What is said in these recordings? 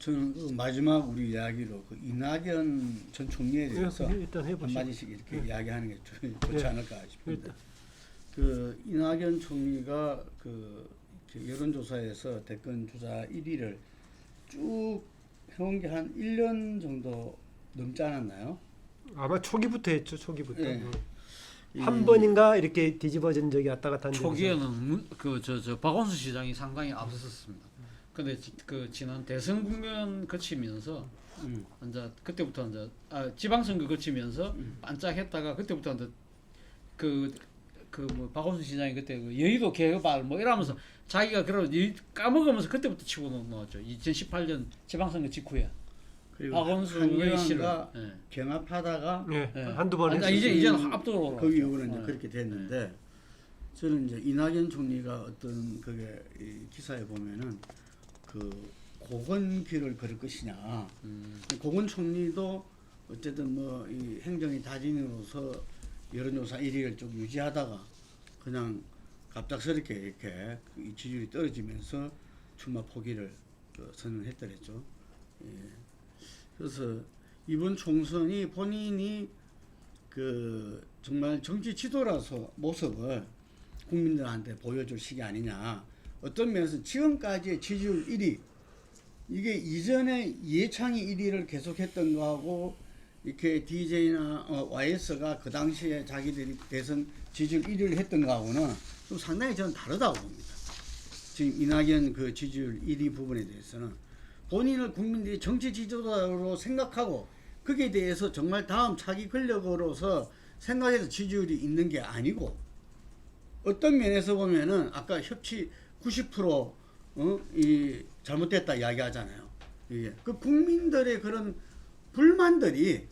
저는 그 마지막 우리 이야기로 그 이낙연 전 총리에 대해서 일단 해보시죠. 한마디씩 이렇게 예. 이야기하는 게 좋지 예. 않을까 싶은데 일단. 그 이낙연 총리가 그 이렇게 여론조사에서 대권 주자 1위를 쭉 해온 게 한 1년 정도 넘지 않았나요? 아마 초기부터 했죠. 초기부터. 예. 한 번인가 이렇게 뒤집어진 적이 왔다 갔다 한 적이 초기에는 저 박원순 시장이 상당히 앞섰습니다. 근데 그 지난 대선 국면 거치면서 이제 그때부터 이제 지방선거 거치면서 반짝했다가 그때부터 이제 뭐 박원순 시장이 그때 그 여의도 개발 뭐 이러면서 자기가 그런 까먹으면서 그때부터 치고 나왔죠. 2018년 지방선거 직후에 그리고 박원순의 씨를 한의원과 경합하다가 예. 예. 한두 번 아니, 했어요. 이제는 압도적으로 그 올라왔죠. 이후로는 이제 예. 그렇게 됐는데 저는 이제 이낙연 총리가 어떤 그게 이 기사에 보면은 그 고건길을 걸을 것이냐. 고건 총리도 어쨌든 뭐 이 행정의 다짐으로서 여론조사 1위를 좀 유지하다가 그냥 갑작스럽게 이렇게 이 지지율이 떨어지면서 출마 포기를 선언했더랬죠. 예. 그래서 이번 총선이 본인이 그 정말 정치 지도라서 모습을 국민들한테 보여줄 시기 아니냐. 어떤 면에서 지금까지의 지지율 1위 이게 이전에 이해창이 1위를 계속했던 거하고 이렇게 DJ나 YS가 그 당시에 자기들이 대선 지지율 1위를 했던 거하고는 좀 상당히 저는 다르다고 봅니다. 지금 이낙연 그 지지율 1위 부분에 대해서는 본인을 국민들이 정치 지도자로 생각하고 거기에 대해서 정말 다음 차기 권력으로서 생각해서 지지율이 있는 게 아니고 어떤 면에서 보면은 아까 협치 90% 이 잘못됐다 이야기하잖아요. 이게 그 국민들의 그런 불만들이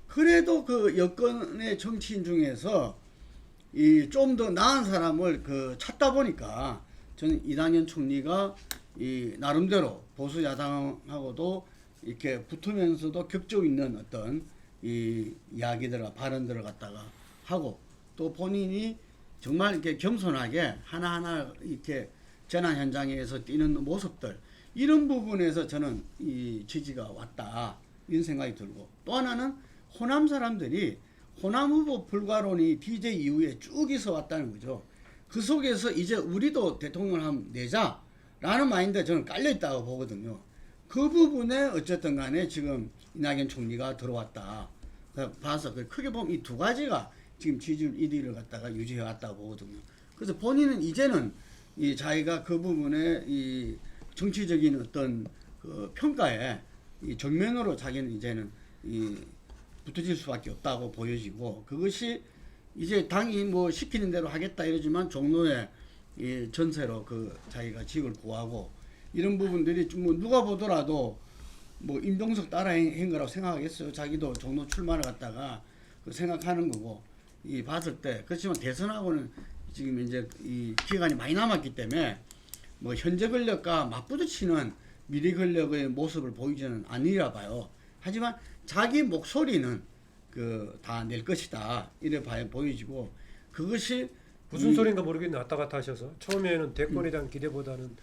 그래도 그 여권의 정치인 중에서 이 좀 더 나은 사람을 그 찾다 보니까 저는 이낙연 총리가 이 나름대로 보수 야당하고도 이렇게 붙으면서도 격조 있는 어떤 이 이야기들과 발언들을 갖다가 하고 또 본인이 정말 이렇게 겸손하게 하나하나 이렇게 재난 현장에서 뛰는 모습들 이런 부분에서 저는 이 지지가 왔다 이런 생각이 들고 또 하나는 호남 사람들이 호남 후보 불가론이 DJ 이후에 쭉 있어 왔다는 거죠. 그 속에서 이제 우리도 대통령을 한번 내자라는 마인드가 저는 깔려 있다고 보거든요. 그 부분에 어쨌든 간에 지금 이낙연 총리가 들어왔다. 봐서 크게 보면 이 두 가지가 지금 지지율 1위를 갖다가 유지해 왔다고 보거든요. 그래서 본인은 이제는 이 자기가 그 부분에 이 정치적인 어떤 그 평가에 이 정면으로 자기는 이제는 이 붙어질 수밖에 없다고 보여지고 그것이 이제 당이 뭐 시키는 대로 하겠다 이러지만 종로에 이 전세로 그 자기가 집을 구하고 이런 부분들이 좀 뭐 누가 보더라도 뭐 임종석 따라 한 거라고 생각하겠어요. 자기도 종로 출마를 갖다가 그 생각하는 거고 이 봤을 때 그렇지만 대선하고는 지금 이제 이 기간이 많이 남았기 때문에 뭐 현재 권력과 맞부딪히는 미래 권력의 모습을 보이지는 않으리라 봐요. 하지만 자기 목소리는 그 다 낼 것이다 이래 봐야 보여지고 그것이 무슨 소린가 모르겠는데 왔다 갔다 하셔서 처음에는 대권에 대한 기대보다는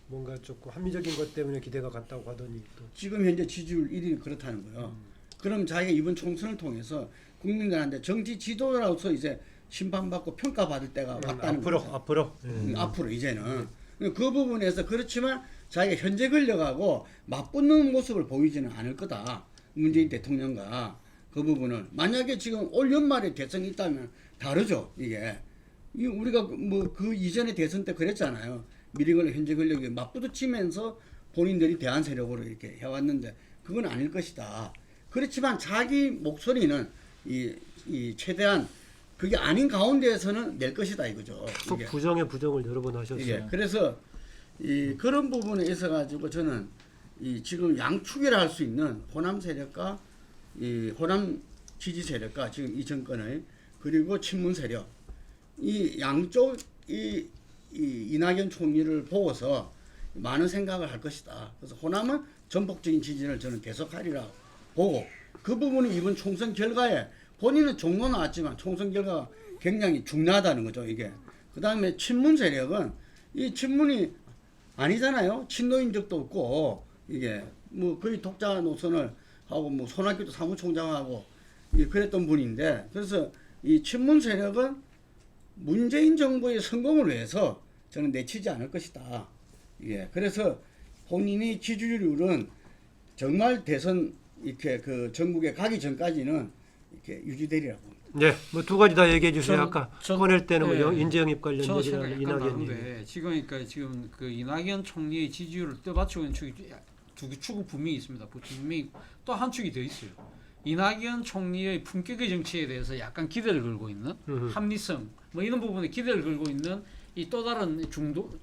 뭔가 조금 합리적인 것 때문에 기대가 갔다고 하더니 또 지금 현재 지지율 1위는 그렇다는 거예요. 그럼 자기가 이번 총선을 통해서 국민들한테 정치 지도자로서 이제 심판받고 평가받을 때가 왔다는 거죠. 앞으로 이제는 그 부분에서 그렇지만 자기가 현재 권력하고 맞붙는 모습을 보이지는 않을 거다. 문재인 대통령과 그 부분을 만약에 지금 올 연말에 대선이 있다면 다르죠. 이게 우리가 뭐 그 이전에 대선 때 그랬잖아요. 미래 권력 현재 권력이 맞부딪히면서 본인들이 대한 세력으로 이렇게 해왔는데 그건 아닐 것이다. 그렇지만 자기 목소리는 이 최대한 그게 아닌 가운데에서는 낼 것이다 이거죠. 또 부정에 부정을 여러 번 하셨어요. 이게 그래서 이 그런 부분에 있어 가지고 저는 이 지금 양축이라 할 수 있는 호남 세력과 이 호남 지지 세력과 지금 이 정권의 그리고 친문 세력 이 양쪽 이 이낙연 총리를 보고서 많은 생각을 할 것이다. 그래서 호남은 전폭적인 지지를 저는 계속하리라 보고 그 부분은 이번 총선 결과에 본인은 종로 나왔지만 총선 결과가 굉장히 중요하다는 거죠. 이게 그 다음에 친문 세력은 이 친문이 아니잖아요. 친노인 적도 없고 이게 뭐 거의 독자 노선을 하고 뭐 손학규도 사무총장하고 그랬던 분인데 그래서 이 친문 세력은 문재인 정부의 성공을 위해서 저는 내치지 않을 것이다. 예, 그래서 본인이 지지율은 정말 대선 이렇게 그 전국에 가기 전까지는 이렇게 유지되리라고 봅니다. 네, 뭐 두 가지 다 얘기해 주세요. 전- 아까 전- 꺼낼 때는 네. 뭐 인재 영입 관련 저 얘기랑 생각 약간 이낙연 얘기. 다른데 지금 그 이낙연 총리의 지지율을 떠받치고 있는 축이 두 축은 분명히 있습니다. 분명히 또 한 축이 더 있어요. 이낙연 총리의 품격의 정치에 대해서 약간 기대를 걸고 있는 합리성 뭐 이런 부분에 기대를 걸고 있는 이 또 다른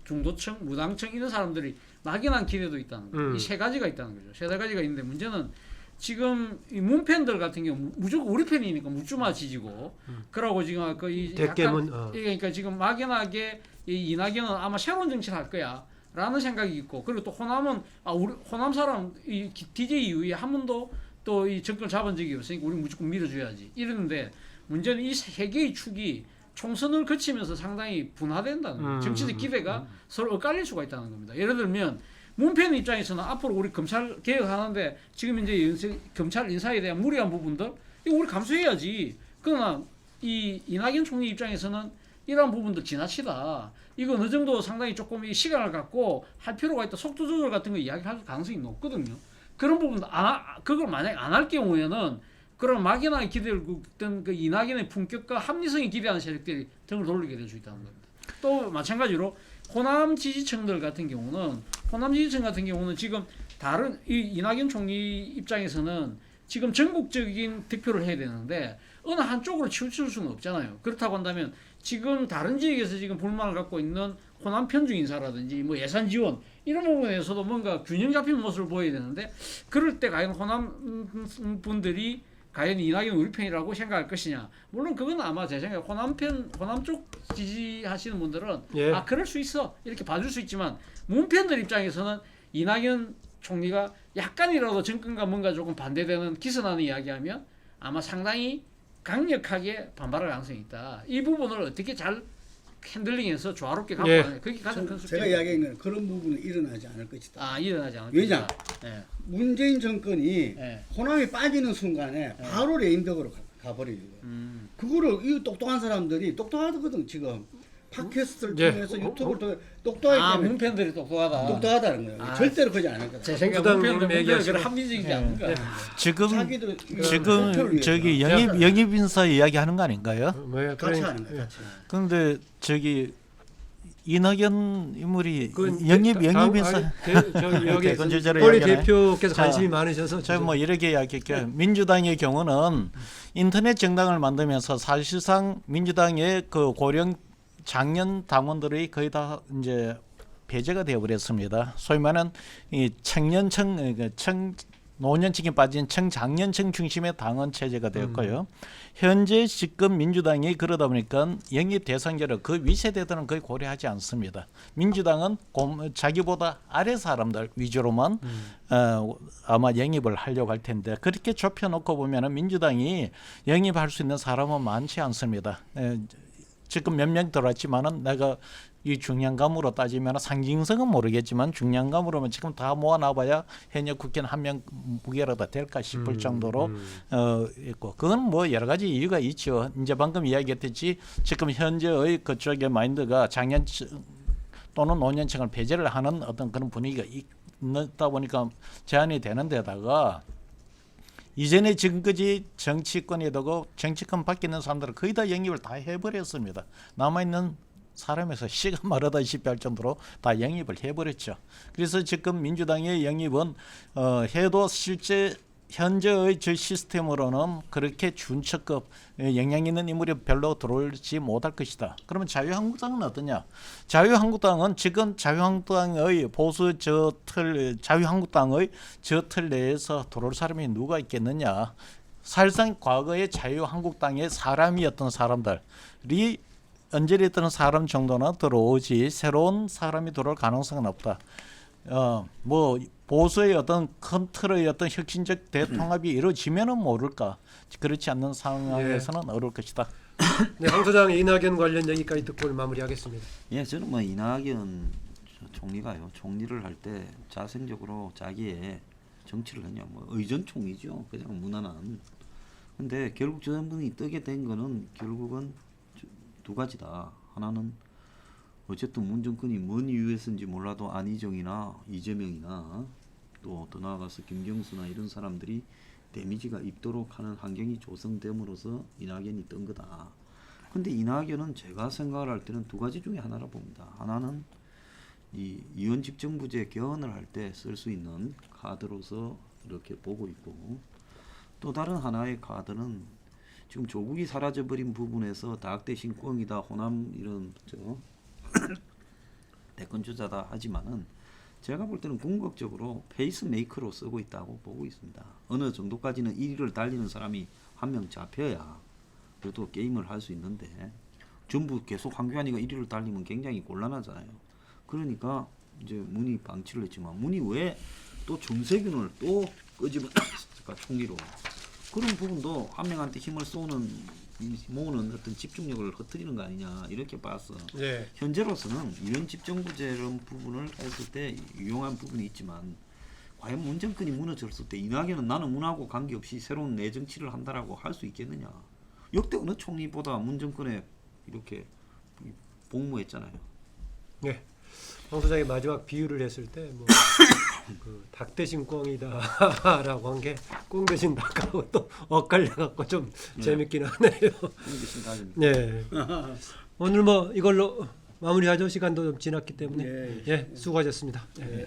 중도층, 무당층 이런 사람들이 막연한 기대도 있다는 거예요. 이 세 가지가 있다는 거죠. 세 가지가 있는데 문제는 지금 이 문팬들 같은 경우 무조건 우리 팬이니까 묻주마 지지고 그러고 지금 그 대깨문, 그러니까 지금 막연하게 이 이낙연은 아마 새로운 정치를 할 거야라는 생각이 있고 그리고 또 호남은 우리 호남 사람 이 DJ 이후에 한 번도 또 이 정권을 잡은 적이 없으니까 우리 무조건 밀어줘야지 이러는데 문제는 이 세 개의 축이 총선을 거치면서 상당히 분화된다는 거예요. 정치적 기대가 서로 엇갈릴 수가 있다는 겁니다. 예를 들면 문팬 입장에서는 앞으로 우리 검찰 개혁하는데 지금 이제 검찰 인사에 대한 무리한 부분들 이거 우리 감수해야지. 그러나 이 이낙연 총리 입장에서는 이러한 부분들 지나치다. 이거 어느 정도 상당히 조금 이 시간을 갖고 할 필요가 있다. 속도 조절 같은 거 이야기할 가능성이 높거든요. 그런 부분도 그걸 만약 안 할 경우에는 그런 막연하게 기대를 굽던 그 이낙연의 품격과 합리성이 기대하는 세력들이 등을 돌리게 될 수 있다는 겁니다. 또 마찬가지로 호남 지지층들 같은 경우는 지금 다른 이 이낙연 총리 입장에서는 지금 전국적인 득표를 해야 되는데 어느 한쪽으로 치우칠 수는 없잖아요. 그렇다고 한다면 지금 다른 지역에서 지금 불만을 갖고 있는 호남 편중 인사라든지 뭐 예산 지원 이런 부분에서도 뭔가 균형 잡힌 모습을 보여야 되는데 그럴 때 과연 호남 분들이 과연 이낙연 우리 편이라고 생각할 것이냐. 물론 그건 아마 제 생각에 호남 쪽 지지하시는 분들은 예. 그럴 수 있어 이렇게 봐줄 수 있지만 문편들 입장에서는 이낙연 총리가 약간이라도 정권과 뭔가 조금 반대되는 기선하는 이야기하면 아마 상당히 강력하게 반발할 가능성이 있다. 이 부분을 어떻게 잘 핸들링해서 조화롭게 갖고 가는 그게 가장 큰 제가 이야기한 건 그런 부분은 일어나지 않을 것이다. 일어나지 않을 왜냐? 것이다. 예. 문재인 정권이 예. 호남이 빠지는 순간에 바로 레임덕으로 가버리는 거예요. 그거를 이 똑똑한 사람들이 똑똑하거든 지금 팟캐스트를 예. 통해서 유튜브를 통해 똑똑하기 때문에 문편들이 똑똑하다. 똑똑하다는 거예요. 절대로 그러지 않을 거다. 제 생각 부당님 문편들 얘기하시고. 합리적이지 않은가. 지금 자기들 지금 저기 영입 인사 이야기하는 거 아닌가요? 뭐야, 같이 그러니까. 하는 거예요. 같이. 그런데 저기 이낙연 인물이 그건 영입 다음 인사 여기 건설적으로 홀리 이야기하네. 대표께서 자, 관심이 많으셔서 저 뭐 이렇게 이야기할게요. 민주당의 경우는 인터넷 정당을 만들면서 사실상 민주당의 그 고령 장년 당원들이 거의 다 이제 배제가 되어버렸습니다. 소위 말하는 이 노년층에 빠진 청장년층 중심의 당원 체제가 되었고요. 현재 지금 민주당이 그러다 보니까 영입 대상자를 그 위세대들은 거의 고려하지 않습니다. 민주당은 자기보다 아래 사람들 위주로만 아마 영입을 하려고 할 텐데 그렇게 좁혀놓고 보면은 민주당이 영입할 수 있는 사람은 많지 않습니다. 지금 몇 명 들어왔지만은 내가 이 중량감으로 따지면 상징성은 모르겠지만 중량감으로는 지금 다 모아놔봐야 현역 국회의원 한 명 무게라도 될까 싶을 정도로 있고 그건 뭐 여러 가지 이유가 있죠. 이제 방금 이야기했듯이 지금 현재의 그쪽의 마인드가 장년층 또는 노년층을 배제를 하는 어떤 그런 분위기가 있다 보니까 제한이 되는 데다가 이전에 지금까지 정치권에 두고 정치권 밖에 있는 사람들은 거의 다 영입을 다 해버렸습니다. 남아있는 사람에서 씨가 마르다시피 할 정도로 다 영입을 해버렸죠. 그래서 지금 민주당의 영입은 해도 실제 현재의 저 시스템으로는 그렇게 준척급 영향 있는 인물이 별로 들어올지 못할 것이다. 그러면 자유한국당은 어떠냐? 자유한국당은 지금 자유한국당의 자유한국당의 저 틀 내에서 들어올 사람이 누가 있겠느냐? 사실상 과거의 자유한국당의 사람이었던 사람들이 언저리했던 사람 정도는 들어오지 새로운 사람이 들어올 가능성은 없다. 뭐 보수의 어떤 큰 틀의 어떤 혁신적 대통합이 이루어지면은 모를까. 그렇지 않는 상황에서는 어려울 것이다. 네, 황 소장의 이낙연 관련 얘기까지 듣고 마무리하겠습니다. 예, 저는 뭐 이낙연 총리가요 총리를 할 때 자생적으로 자기의 정치를 했냐? 뭐 의전총이죠. 그냥 무난한. 근데 결국 저 정권이 뜨게 된 거는 결국은 두 가지다. 하나는 어쨌든 문 정권이 뭔 이유에서인지 몰라도 안희정이나 이재명이나 또 더 나아가서 김경수나 이런 사람들이 데미지가 입도록 하는 환경이 조성됨으로써 이낙연이 뜬 거다. 근데 이낙연은 제가 생각을 할 때는 두 가지 중에 하나라 봅니다. 하나는 이 이원 집정부제 개헌을 할 때 쓸 수 있는 카드로서 이렇게 보고 있고, 또 다른 하나의 카드는 지금 조국이 사라져버린 부분에서 닭 대신 꿩이다, 호남 이런 대권 주자다 하지만은 제가 볼 때는 궁극적으로 페이스메이커로 쓰고 있다고 보고 있습니다. 어느 정도까지는 1위를 달리는 사람이 한 명 잡혀야 그래도 게임을 할 수 있는데 전부 계속 황교안이가 1위를 달리면 굉장히 곤란하잖아요. 그러니까 이제 문이 방치를 했지만 문이 왜 또 정세균을 또 끄집어냈을까 총리로. 그런 부분도 한 명한테 힘을 모으는 어떤 집중력을 흐트리는 거 아니냐 이렇게 봤어. 예. 현재로서는 유엔 집정부제 이런 부분을 했을 때 유용한 부분이 있지만 과연 문 정권이 무너졌을 때 이낙연은 나는 문하고 관계없이 새로운 내 정치를 한다라고 할 수 있겠느냐. 역대 어느 총리보다 문 정권에 이렇게 복무했잖아요. 예. 황 소장이 마지막 비유를 했을 때 뭐 그 닭 대신 꿩이다라고 한 게 꿩 대신 닭하고 또 엇갈려 갖고 좀 재밌긴 하네요. 예. 오늘 뭐 이걸로 마무리하죠. 시간도 좀 지났기 때문에. 예. 예, 수고하셨습니다. 예.